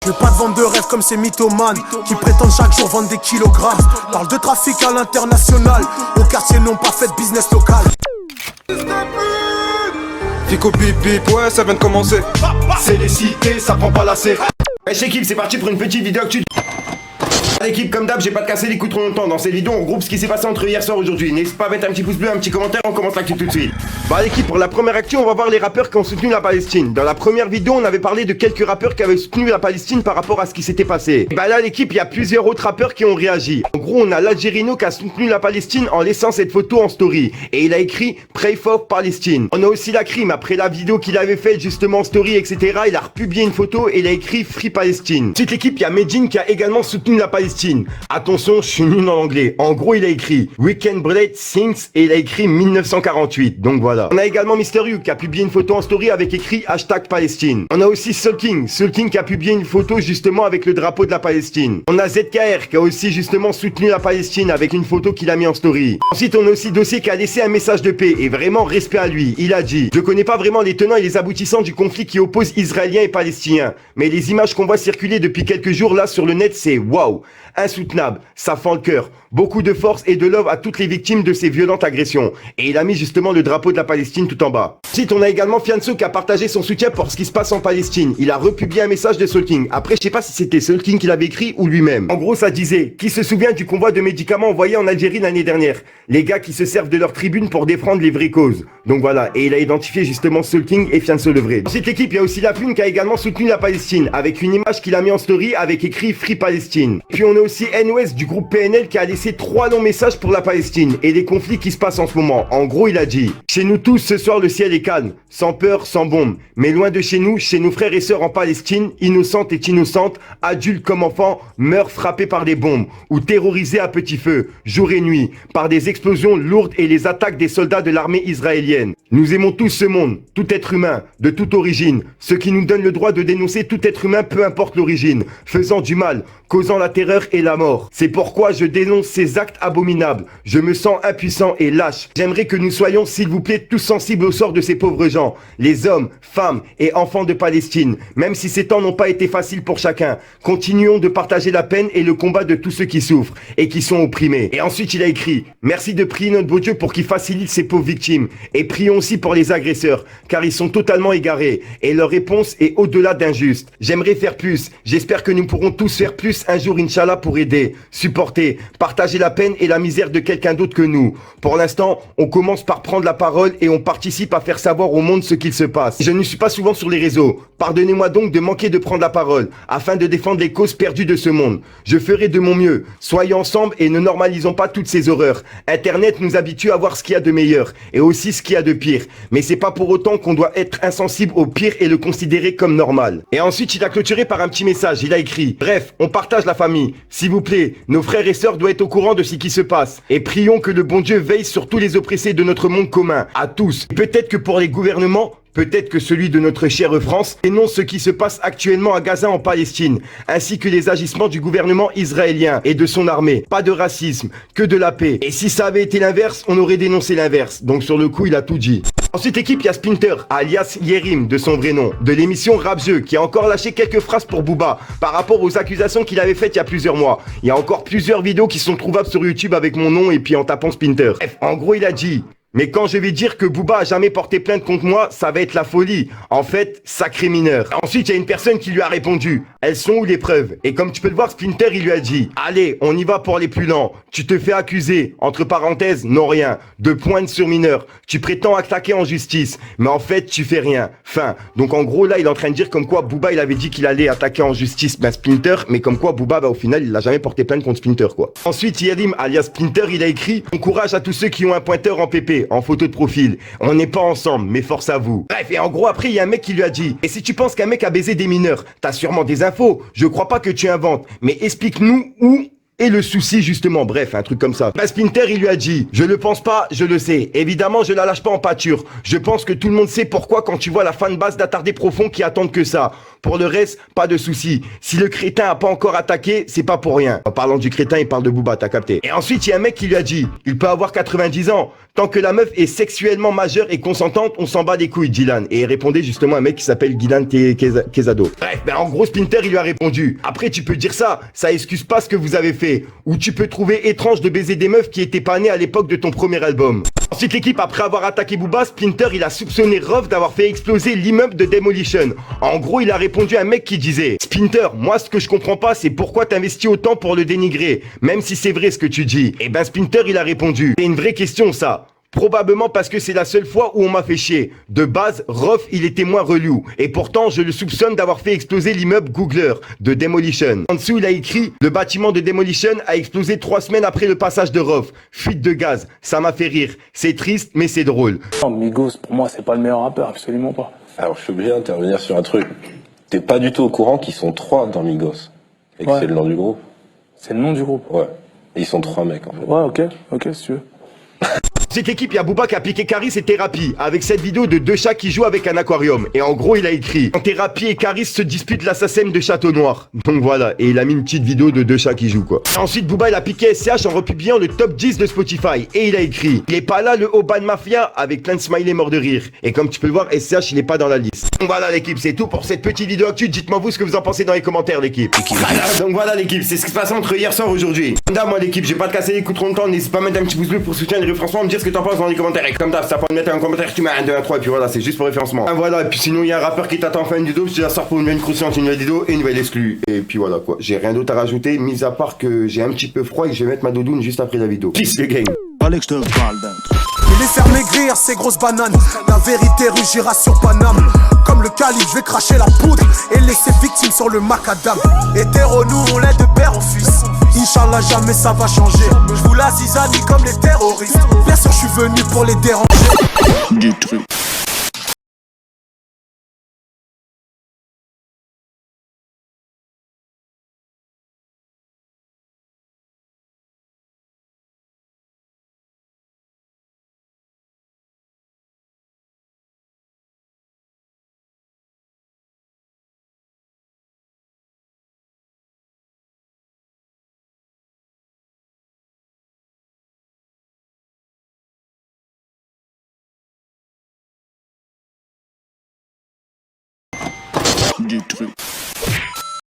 Je veux pas de vente de rêve comme ces mythomanes qui prétendent chaque jour vendre des kilogrammes. Parle de trafic à l'international, au quartier n'ont pas fait de business local. Fico bip bip, ouais ça vient de commencer. C'est les cités, ça prend pas la C. Wesh équipe, c'est parti pour une petite vidéo actu. L'équipe, comme d'hab, j'ai pas de casser les coups trop longtemps. Dans cette vidéo, on regroupe ce qui s'est passé entre hier soir et aujourd'hui. N'hésite pas à mettre un petit pouce bleu, un petit commentaire, on commence l'actu tout de suite. Bah l'équipe, pour la première actu, on va voir les rappeurs qui ont soutenu la Palestine. Dans la première vidéo, on avait parlé de quelques rappeurs qui avaient soutenu la Palestine par rapport à ce qui s'était passé. Et bah là l'équipe, il y a plusieurs autres rappeurs qui ont réagi. En gros, on a l'Algérino qui a soutenu la Palestine en laissant cette photo en story. Et il a écrit « Pray for Palestine ». On a aussi la Crime, après la vidéo qu'il avait faite justement en story, etc. Il a republié une photo et il a écrit « Free Palestine ». Ensuite l'équipe, il y a Medine qui a également soutenu la Palestine. Attention, je suis nul en anglais. En gros, il a écrit Weekend Blade Things et il a écrit 1948. Donc voilà. On a également Mister You qui a publié une photo en story avec écrit #Palestine. On a aussi Soul King qui a publié une photo justement avec le drapeau de la Palestine. On a ZKR qui a aussi justement soutenu la Palestine avec une photo qu'il a mis en story. Ensuite, on a aussi Dossier qui a laissé un message de paix et vraiment respect à lui. Il a dit: je connais pas vraiment les tenants et les aboutissants du conflit qui oppose Israéliens et Palestiniens, mais les images qu'on voit circuler depuis quelques jours là sur le net, c'est waouh, insoutenable. Ça fend le cœur. Beaucoup de force et de love à toutes les victimes de ces violentes agressions. Et il a mis justement le drapeau de la Palestine tout en bas. Ensuite, on a également Fianso qui a partagé son soutien pour ce qui se passe en Palestine. Il a republié un message de Soul King. Après, je sais pas si c'était Soul King qui l'avait écrit ou lui-même. En gros, ça disait: qui se souvient du convoi de médicaments envoyé en Algérie l'année dernière? Les gars qui se servent de leur tribune pour défendre les vraies causes. Donc voilà. Et il a identifié justement Soul King et Fianso le vrai. Dans cette équipe, il y a aussi La Fune qui a également soutenu la Palestine avec une image qu'il a mis en story avec écrit Free Palestine. Puis on a aussi NOS du groupe PNL qui a laissé 3 longs messages pour la Palestine et les conflits qui se passent en ce moment. En gros, il a dit: chez nous tous, ce soir, le ciel est calme, sans peur, sans bombe. Mais loin de chez nous, chez nos frères et sœurs en Palestine, innocentes et innocentes, adultes comme enfants, meurent frappés par des bombes ou terrorisés à petit feu, jour et nuit, par des explosions lourdes et les attaques des soldats de l'armée israélienne. Nous aimons tous ce monde, tout être humain, de toute origine, ce qui nous donne le droit de dénoncer tout être humain, peu importe l'origine, faisant du mal, causant la terreur et la mort. C'est pourquoi je dénonce ces actes abominables. Je me sens impuissant et lâche. J'aimerais que nous soyons, s'il vous plaît, tous sensibles au sort de ces pauvres gens, les hommes, femmes et enfants de Palestine. Même si ces temps n'ont pas été faciles pour chacun, continuons de partager la peine et le combat de tous ceux qui souffrent et qui sont opprimés. Et ensuite, il a écrit: merci de prier notre beau Dieu pour qu'il facilite ces pauvres victimes. Et prions aussi pour les agresseurs, car ils sont totalement égarés et leur réponse est au-delà d'injuste. J'aimerais faire plus. J'espère que nous pourrons tous faire plus un jour, Inch'Allah, pour aider, supporter, partager la peine et la misère de quelqu'un d'autre que nous. Pour l'instant, on commence par prendre la parole et on participe à faire savoir au monde ce qu'il se passe. Je ne suis pas souvent sur les réseaux. Pardonnez-moi donc de manquer de prendre la parole afin de défendre les causes perdues de ce monde. Je ferai de mon mieux. Soyons ensemble et ne normalisons pas toutes ces horreurs. Internet nous habitue à voir ce qu'il y a de meilleur et aussi ce qu'il y a de pire. Mais c'est pas pour autant qu'on doit être insensible au pire et le considérer comme normal. Et ensuite, il a clôturé par un petit message. Il a écrit: bref, on partage la famille. S'il vous plaît, nos frères et sœurs doivent être au courant de ce qui se passe. Et prions que le bon Dieu veille sur tous les oppressés de notre monde commun, à tous. Peut-être que pour les gouvernements, peut-être que celui de notre chère France dénonce ce qui se passe actuellement à Gaza en Palestine, ainsi que les agissements du gouvernement israélien et de son armée. Pas de racisme, que de la paix. Et si ça avait été l'inverse, on aurait dénoncé l'inverse. Donc sur le coup, il a tout dit. Ensuite, équipe, il y a Splinter, alias Yerim, de son vrai nom, de l'émission Rap Jeu, qui a encore lâché quelques phrases pour Booba, par rapport aux accusations qu'il avait faites il y a plusieurs mois. Il y a encore plusieurs vidéos qui sont trouvables sur YouTube avec mon nom et puis en tapant Splinter. Bref, en gros, il a dit: mais quand je vais dire que Booba a jamais porté plainte contre moi, ça va être la folie. En fait, sacré mineur. Ensuite, il y a une personne qui lui a répondu: elles sont où les preuves? Et comme tu peux le voir, Splinter, il lui a dit: allez, on y va pour les plus lents. Tu te fais accuser, entre parenthèses, non rien, de pointe sur mineur. Tu prétends attaquer en justice, mais en fait, tu fais rien. Fin. Donc en gros, là, il est en train de dire comme quoi Booba, il avait dit qu'il allait attaquer en justice Splinter, mais comme quoi Booba, au final, il a jamais porté plainte contre Splinter, quoi. Ensuite, Yerim, alias Splinter, il a écrit: bon courage à tous ceux qui ont un pointeur en PP. En photo de profil. On n'est pas ensemble, mais force à vous. Bref, et en gros, après, il y a un mec qui lui a dit: et si tu penses qu'un mec a baisé des mineurs, t'as sûrement des infos. Je crois pas que tu inventes, mais explique-nous où Et le souci, justement, bref, un truc comme ça. Bah, Splinter, il lui a dit, je le pense pas, je le sais. Évidemment, je la lâche pas en pâture. Je pense que tout le monde sait pourquoi quand tu vois la fanbase d'attardés profonds qui attendent que ça. Pour le reste, pas de souci. Si le crétin a pas encore attaqué, c'est pas pour rien. En parlant du crétin, il parle de Booba, t'as capté. Et ensuite, il y a un mec qui lui a dit, il peut avoir 90 ans. Tant que la meuf est sexuellement majeure et consentante, on s'en bat les couilles, Dylan. Et il répondait justement à un mec qui s'appelle Dylan Quezado. Bref, ben en gros, Splinter, il lui a répondu. Après, tu peux dire ça excuse pas ce que vous avez fait. Ou tu peux trouver étrange de baiser des meufs qui étaient pas nées à l'époque de ton premier album. Ensuite, l'équipe, après avoir attaqué Booba, Splinter, il a soupçonné Ruff d'avoir fait exploser l'immeuble de Demolition. En gros, il a répondu à un mec qui disait, Splinter, moi, ce que je comprends pas, c'est pourquoi t'investis autant pour le dénigrer, même si c'est vrai ce que tu dis. Et ben, Splinter, il a répondu, c'est une vraie question, ça. Probablement parce que c'est la seule fois où on m'a fait chier. De base, Ruff, il était moins relou. Et pourtant, je le soupçonne d'avoir fait exploser l'immeuble Googler de Demolition. En dessous, il a écrit, le bâtiment de Demolition a explosé 3 semaines après le passage de Ruff. Fuite de gaz. Ça m'a fait rire. C'est triste, mais c'est drôle. Non, Migos, pour moi, c'est pas le meilleur rappeur, absolument pas. Alors, je suis obligé d'intervenir sur un truc. T'es pas du tout au courant qu'ils sont 3 dans Migos. Et que Ouais. c'est le nom du groupe. C'est le nom du groupe. Ouais. Et ils sont 3 mecs, en fait. Ouais, ok, si tu veux. Cette équipe, il y a Booba qui a piqué Caris et Thérapie avec cette vidéo de 2 chats qui jouent avec un aquarium. Et en gros, il a écrit « Thérapie et Caris se disputent l'assassin de Château Noir ». Donc voilà, et il a mis une petite vidéo de 2 chats qui jouent quoi. Et ensuite, Booba, il a piqué SCH en republiant le top 10 de Spotify. Et il a écrit « Il est pas là le Oban Mafia » avec plein de smileys morts de rire. Et comme tu peux le voir, SCH, il est pas dans la liste. Donc voilà l'équipe, c'est tout pour cette petite vidéo actu. Dites-moi vous ce que vous en pensez dans les commentaires l'équipe. Donc voilà l'équipe, c'est ce qui se passe entre hier soir et aujourd'hui. Là, moi l'équipe, j'ai pas de casser les coups trop longtemps. N'hésite pas à mettre un petit pouce bleu pour soutenir le référencement, me dire ce que t'en penses dans les commentaires. Et comme d'hab, ça peut me mettre un commentaire, tu mets un 2, un 3, et puis voilà, c'est juste pour référencement. Ah, voilà, et puis sinon, il y a un rappeur qui t'attend en fin de vidéo, je te la sors pour une nouvelle croustillante, une nouvelle vidéo et une nouvelle exclue. Et puis voilà quoi, j'ai rien d'autre à rajouter, mis à part que j'ai un petit peu froid et que je vais mettre ma doudoune juste après la vidéo. Peace le game. Fallait que je te parle d'un truc. Et les faire maigrir ces grosses bananes. La vérité rugira sur Paname. Comme le calife, je vais cracher la poudre et laisser victime sur le macadam. Hétéro, nous on l'aide de père en fils. Inch'Allah, jamais ça va changer. Je vous la zizanie comme les terroristes. Bien sûr, je suis venu pour les déranger. Du truc. Du truc.